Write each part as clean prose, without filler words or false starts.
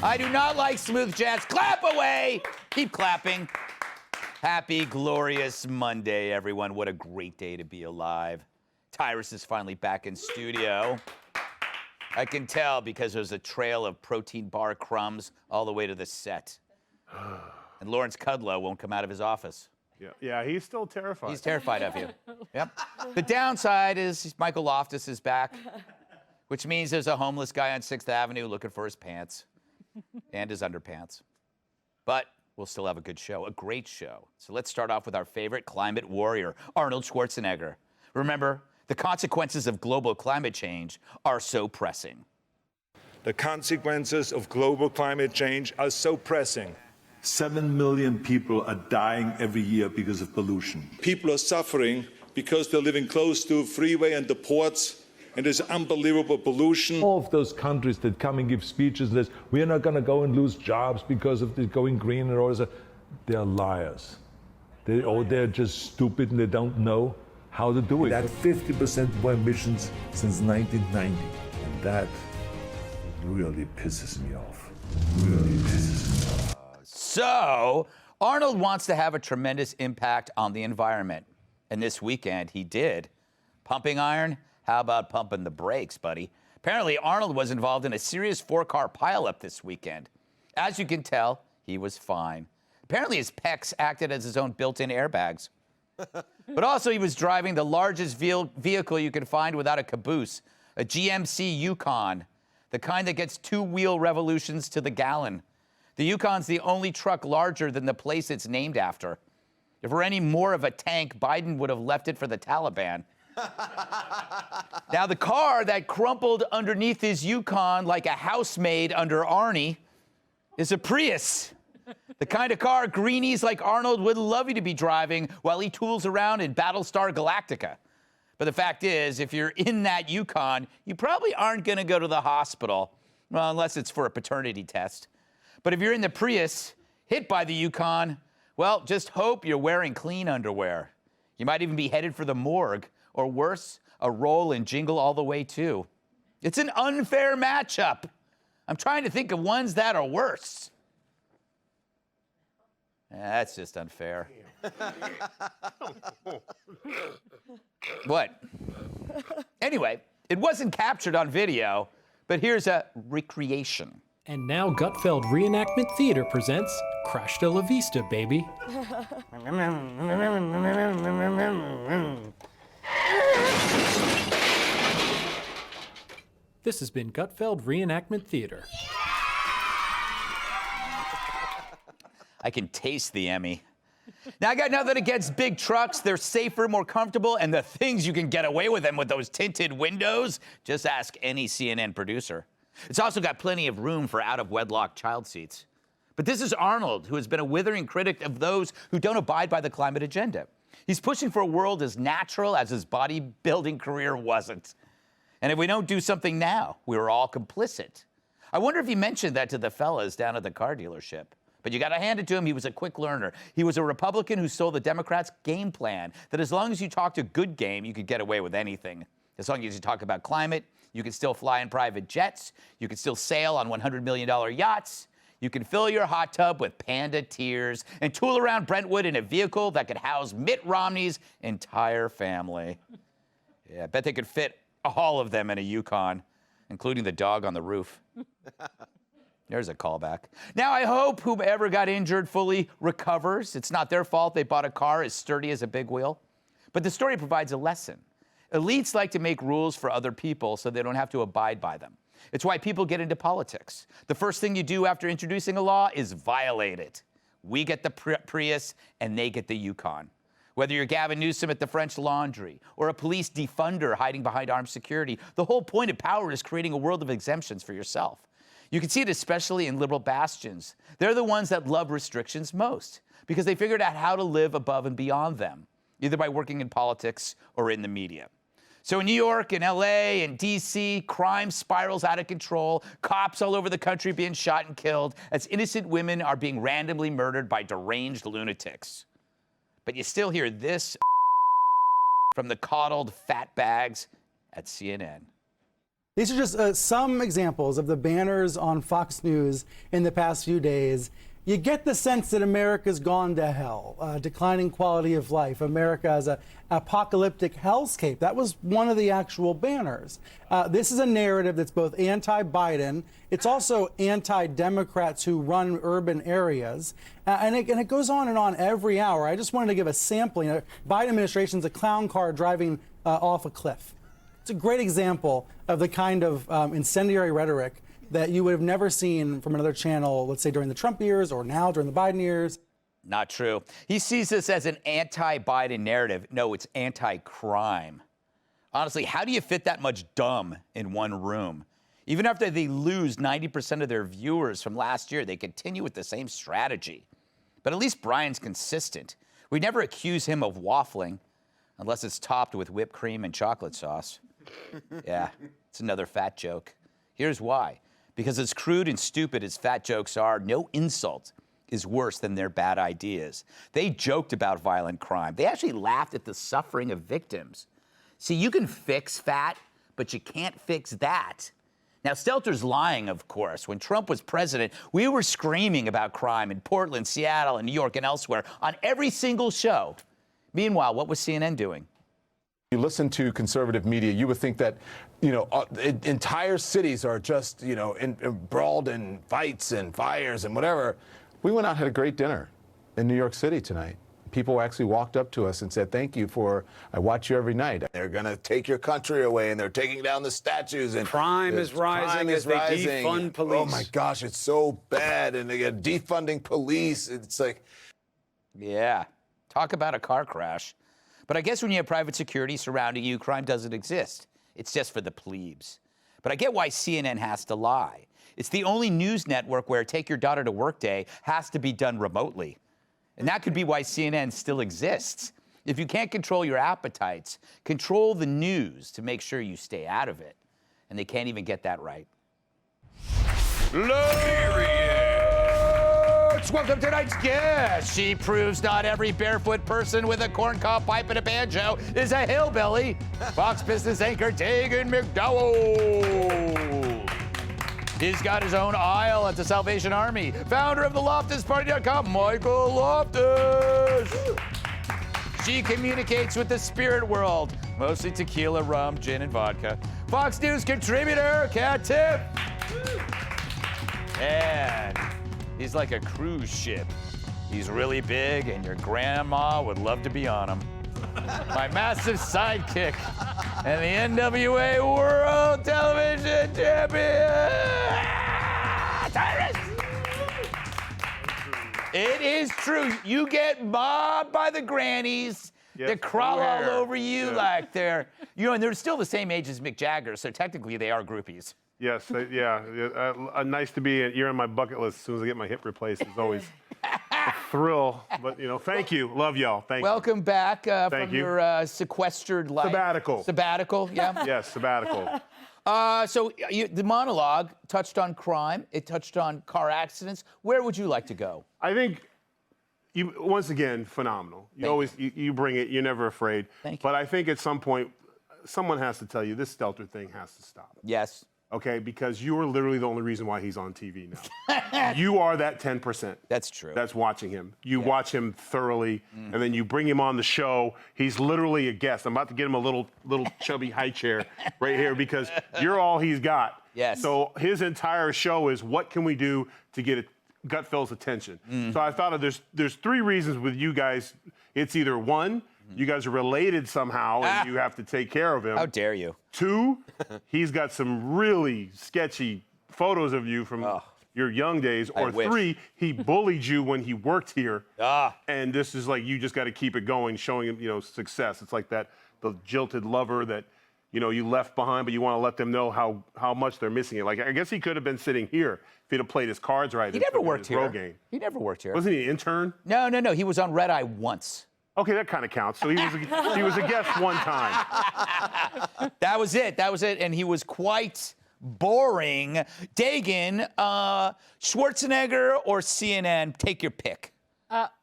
I do not like smooth jazz. Clap away! Keep clapping. Happy, glorious Monday, everyone. What a great day to be alive. Tyrus is finally back in studio. I can tell because there's a trail of protein bar crumbs all the way to the set. And Lawrence Kudlow won't come out of his office. Yeah, he's still terrified. He's terrified of you. Yep. The downside is Michael Loftus is back, which means there's a homeless guy on 6th Avenue looking for his pants and his underpants. But we'll still have a good show, a great show. So let's start off with our favorite climate warrior, Arnold Schwarzenegger. Remember, the consequences of global climate change are so pressing. The consequences of global climate change are so pressing. 7 million people are dying every year because of pollution. People are suffering because they're living close to freeway and the ports, and there's unbelievable pollution. All of those countries that come and give speeches that we're not going to go and lose jobs because of the going green and all this, they're liars. They're just stupid and they don't know how to do it. That 50% more emissions since 1990, and that really pisses me off. Really pisses me off. So, Arnold wants to have a tremendous impact on the environment. And this weekend, he did. Pumping iron? How about pumping the brakes, buddy? Apparently, Arnold was involved in a serious 4-car pileup this weekend. As you can tell, he was fine. Apparently, his pecs acted as his own built-in airbags. But also, he was driving the largest vehicle you can find without a caboose, a GMC Yukon, the kind that gets 2-wheel revolutions to the gallon. The Yukon's the only truck larger than the place it's named after. If it were any more of a tank, Biden would have left it for the Taliban. Now, the car that crumpled underneath his Yukon like a housemaid under Arnie is a Prius. The kind of car greenies like Arnold would love you to be driving while he tools around in Battlestar Galactica. But the fact is, if you're in that Yukon, you probably aren't going to go to the hospital, well, unless it's for a paternity test. But if you're in the Prius, hit by the Yukon, well, just hope you're wearing clean underwear. You might even be headed for the morgue, or worse, a roll and jingle all the way too. It's an unfair matchup. I'm trying to think of ones that are worse. That's just unfair. What? Anyway, it wasn't captured on video, but here's a recreation. And now Gutfeld Reenactment Theater presents Crash to La Vista, baby. This has been Gutfeld Reenactment Theater. I can taste the Emmy. Now, I got nothing against big trucks. They're safer, more comfortable, and the things you can get away with them with those tinted windows, just ask any CNN producer. It's also got plenty of room for out-of-wedlock child seats. But this is Arnold, who has been a withering critic of those who don't abide by the climate agenda. He's pushing for a world as natural as his bodybuilding career wasn't. And if we don't do something now, we're all complicit. I wonder if he mentioned that to the fellas down at the car dealership. But you got to hand it to him, he was a quick learner. He was a Republican who sold the Democrats' game plan, that as long as you talked a good game, you could get away with anything. As long as you talk about climate, you can still fly in private jets, you can still sail on $100 million yachts, you can fill your hot tub with panda tears, and tool around Brentwood in a vehicle that could house Mitt Romney's entire family. Yeah, I bet they could fit all of them in a Yukon, including the dog on the roof. There's a callback. Now, I hope whoever got injured fully recovers. It's not their fault they bought a car as sturdy as a big wheel. But the story provides a lesson. Elites like to make rules for other people so they don't have to abide by them. It's why people get into politics. The first thing you do after introducing a law is violate it. We get the Prius and they get the Yukon. Whether you're Gavin Newsom at the French Laundry or a police defunder hiding behind armed security, the whole point of power is creating a world of exemptions for yourself. You can see it especially in liberal bastions. They're the ones that love restrictions most because they figured out how to live above and beyond them, either by working in politics or in the media. So in New York, in LA, and DC, crime spirals out of control, cops all over the country being shot and killed as innocent women are being randomly murdered by deranged lunatics. But you still hear this from the coddled fat bags at CNN. These are just some examples of the banners on Fox News in the past few days. You get the sense that America's gone to hell, declining quality of life. America as an apocalyptic hellscape. That was one of the actual banners. This is a narrative that's both anti-Biden. It's also anti-Democrats who run urban areas. And it goes on and on every hour. I just wanted to give a sampling. Biden administration's a clown car driving off a cliff. It's a great example of the kind of incendiary rhetoric that you would have never seen from another channel, let's say during the Trump years or now during the Biden years. Not true. He sees this as an anti-Biden narrative. No, it's anti-crime. Honestly, how do you fit that much dumb in one room? Even after they lose 90% of their viewers from last year, they continue with the same strategy. But at least Brian's consistent. We never accuse him of waffling, unless it's topped with whipped cream and chocolate sauce. Yeah, it's another fat joke. Here's why. Because as crude and stupid as fat jokes are, no insult is worse than their bad ideas. They joked about violent crime. They actually laughed at the suffering of victims. See, you can fix fat, but you can't fix that. Now, Stelter's lying, of course. When Trump was president, we were screaming about crime in Portland, Seattle, and New York, and elsewhere on every single show. Meanwhile, what was CNN doing? You listen to conservative media, you would think that, entire cities are just, embroiled in fights and fires and whatever. We went out and had a great dinner in New York City tonight. People actually walked up to us and said, thank you I watch you every night. They're going to take your country away and they're taking down the statues. And crime is rising as they defund police. Oh my gosh, it's so bad. And they get defunding police. It's like. Yeah, talk about a car crash. But I guess when you have private security surrounding you, crime doesn't exist. It's just for the plebes. But I get why CNN has to lie. It's the only news network where take your daughter to work day has to be done remotely. And that could be why CNN still exists. If you can't control your appetites, control the news to make sure you stay out of it. And they can't even get that right. Let's welcome tonight's guest. She proves not every barefoot person with a corncob pipe and a banjo is a hillbilly. Fox Business anchor Dagan McDowell. He's got his own aisle at the Salvation Army. Founder of the LoftusParty.com, Michael Loftus. She communicates with the spirit world, mostly tequila, rum, gin, and vodka. Fox News contributor, Kat Tiff. And he's like a cruise ship. He's really big, and your grandma would love to be on him. My massive sidekick and the NWA World Television Champion, Tyrus. It is true. You get mobbed by the grannies. Yes, that crawl all hair. over you like they're, and they're still the same age as Mick Jagger, so technically they are groupies. Yes, nice to be. You're on my bucket list. As soon as I get my hip replaced, it's always a thrill. But thank you, love y'all. Thank you. Welcome back from your sequestered life. Sabbatical, yeah. Yes, sabbatical. So the monologue touched on crime. It touched on car accidents. Where would you like to go? I think you once again phenomenal. You bring it. You're never afraid. Thank you. But I think at some point, someone has to tell you this Stelter thing has to stop. Yes. Okay, because you are literally the only reason why he's on TV now. You are that 10%. That's true. That's watching him. You watch him thoroughly, and then you bring him on the show. He's literally a guest. I'm about to get him a little chubby high chair right here because you're all he's got. Yes. So his entire show is what can we do to get Gutfeld's attention. So I thought there's three reasons with you guys. It's either one, you guys are related somehow and you have to take care of him. How dare you? Two, he's got some really sketchy photos of you from your young days. Or three, he bullied you when he worked here. And this is like, you just got to keep it going, showing him, success. It's like the jilted lover that, you left behind, but you want to let them know how much they're missing it. Like, I guess he could have been sitting here if he'd have played his cards right. He never worked here. Game. He never worked here. Wasn't he an intern? No. He was on Red Eye once. Okay, that kind of counts. So he was a guest one time. That was it. And he was quite boring. Dagan, Schwarzenegger or CNN, take your pick.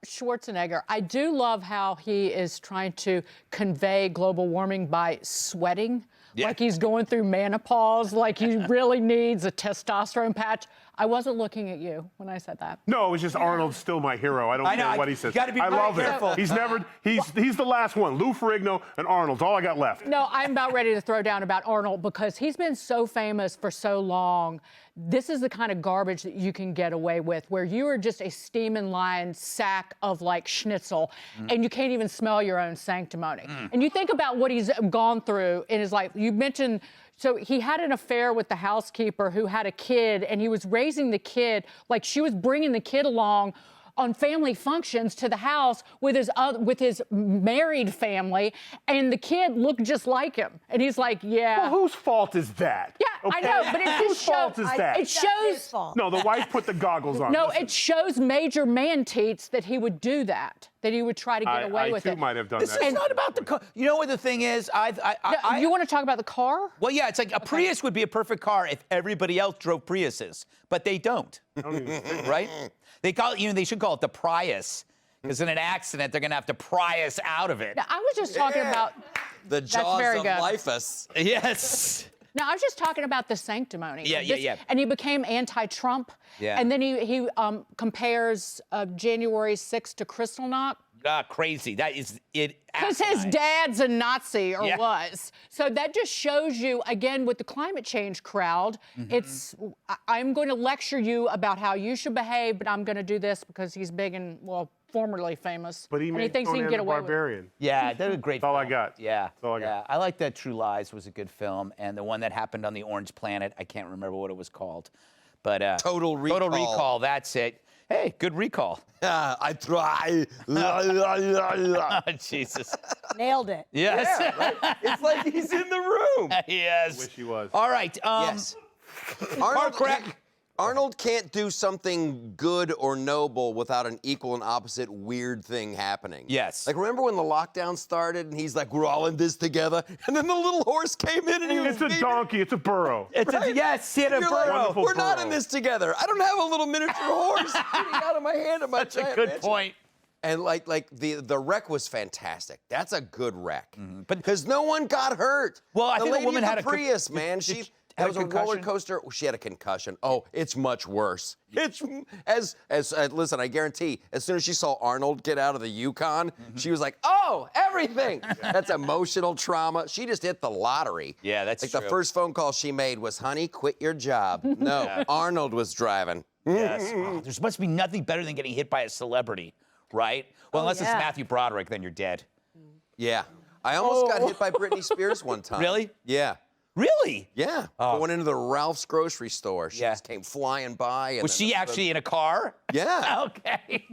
Schwarzenegger. I do love how he is trying to convey global warming by sweating. like he's going through menopause, like he really needs a testosterone patch. I wasn't looking at you when I said that. No, it was just Arnold's still my hero. I don't care what he says. I love it. He's the last one. Lou Ferrigno and Arnold's all I got left. No, I'm about ready to throw down about Arnold because he's been so famous for so long. This is the kind of garbage that you can get away with, where you are just a steaming lion sack of like schnitzel, and you can't even smell your own sanctimony. And you think about what he's gone through in his life. You mentioned, so he had an affair with the housekeeper who had a kid, and he was raising the kid like she was bringing the kid along on family functions to the house with his married family, and the kid looked just like him. And he's like, yeah. Well, whose fault is that? Yeah, okay. I know, but it whose fault is that? It shows. No, the wife put the goggles on. No, Listen. it shows major man-teats that he would do that he would try to get away with it. I too might have done this that. It's not about the car. You know what the thing is? You want to talk about the car? Well, yeah, it's like a Prius would be a perfect car if everybody else drove Priuses, but they don't. Right? They call it, they should call it the Prius, because in an accident they're gonna have to pry us out of it. Now, I was just talking about the jaws of good. lifus. Yes. No, I was just talking about the sanctimony. Yeah. And he became anti-Trump. Yeah. And then he compares January 6th to Kristallnacht. Crazy. That is it. Because his dad's a Nazi, or was. So that just shows you, again, with the climate change crowd, it's, I'm going to lecture you about how you should behave, but I'm going to do this because he's big and, well, formerly famous. But he thinks he can get away with it. Yeah, that's a great film. That's all I got. Yeah. That's all I got. I like that True Lies was a good film, and the one that happened on the Orange Planet, I can't remember what it was called. But Total Recall. Total Recall, that's it. Hey, good recall. I try. Oh, Jesus. Nailed it. Yes. Yeah, right? It's like he's in the room. Yes. Wish he was. All right. Yes. Arnold can't do something good or noble without an equal and opposite weird thing happening. Yes. Like, remember when the lockdown started and he's like, we're all in this together? And then the little horse came in and he was It's a donkey. It's a burro. Yes, he had a You're burro. like, we're not in this together. I don't have a little miniature horse getting out of my hand in my That's a good point. And like the wreck was fantastic. That's a good wreck. But because no one got hurt. Well, I think the lady woman in had the Prius, man. She had was a a roller concussion? coaster. She had a concussion. Oh, it's much worse. It's listen. I guarantee. As soon as she saw Arnold get out of the Yukon, she was like, "Oh, everything." That's emotional trauma. She just hit the lottery. Yeah, that's like true. the first phone call she made was, "Honey, quit your job." No, Arnold was driving. Yes. Oh, there must be nothing better than getting hit by a celebrity, right? Well, unless it's Matthew Broderick, then you're dead. Yeah. I almost got hit by Britney Spears one time. Really? Yeah. Really? Yeah. I went into the Ralph's grocery store. She just came flying by. And Was she actually in a car? Yeah. Okay.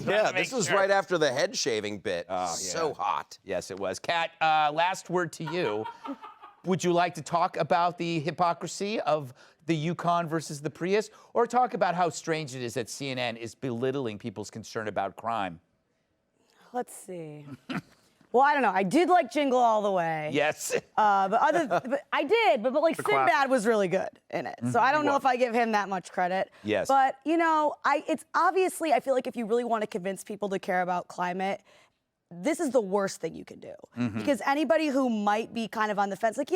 Yeah, this was right after the head shaving bit. So hot. Yes, it was. Kat, last word to you. Would you like to talk about the hypocrisy of the Yukon versus the Prius, or talk about how strange it is that CNN is belittling people's concern about crime? Let's see. Well, I don't know. I did like Jingle All the Way. Yes. But I did. But like Sinbad was really good in it. So I don't know if I give him that much credit. Yes. But it's obviously, I feel like if you really want to convince people to care about climate, this is the worst thing you can do. Because anybody who might be kind of on the fence, like,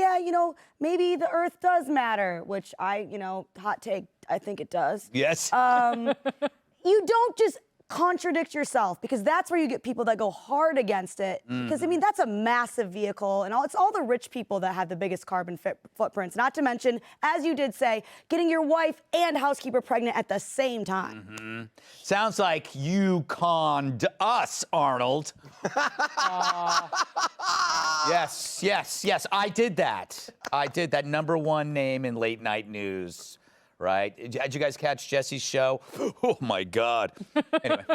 maybe the Earth does matter, which hot take, I think it does. Yes. You don't just contradict yourself, because that's where you get people that go hard against it. Because, that's a massive vehicle, and it's all the rich people that have the biggest carbon footprints. Not to mention, as you did say, getting your wife and housekeeper pregnant at the same time. Sounds like you conned us, Arnold. Yes. I did that. I did that. #1 name in late night news. Right? Did you guys catch Jesse's show? Oh, my God. Anyway.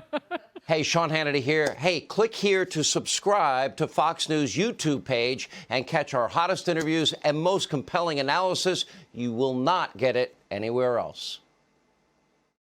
Hey, Sean Hannity here. Hey, click here to subscribe to Fox News YouTube page and catch our hottest interviews and most compelling analysis. You will not get it anywhere else.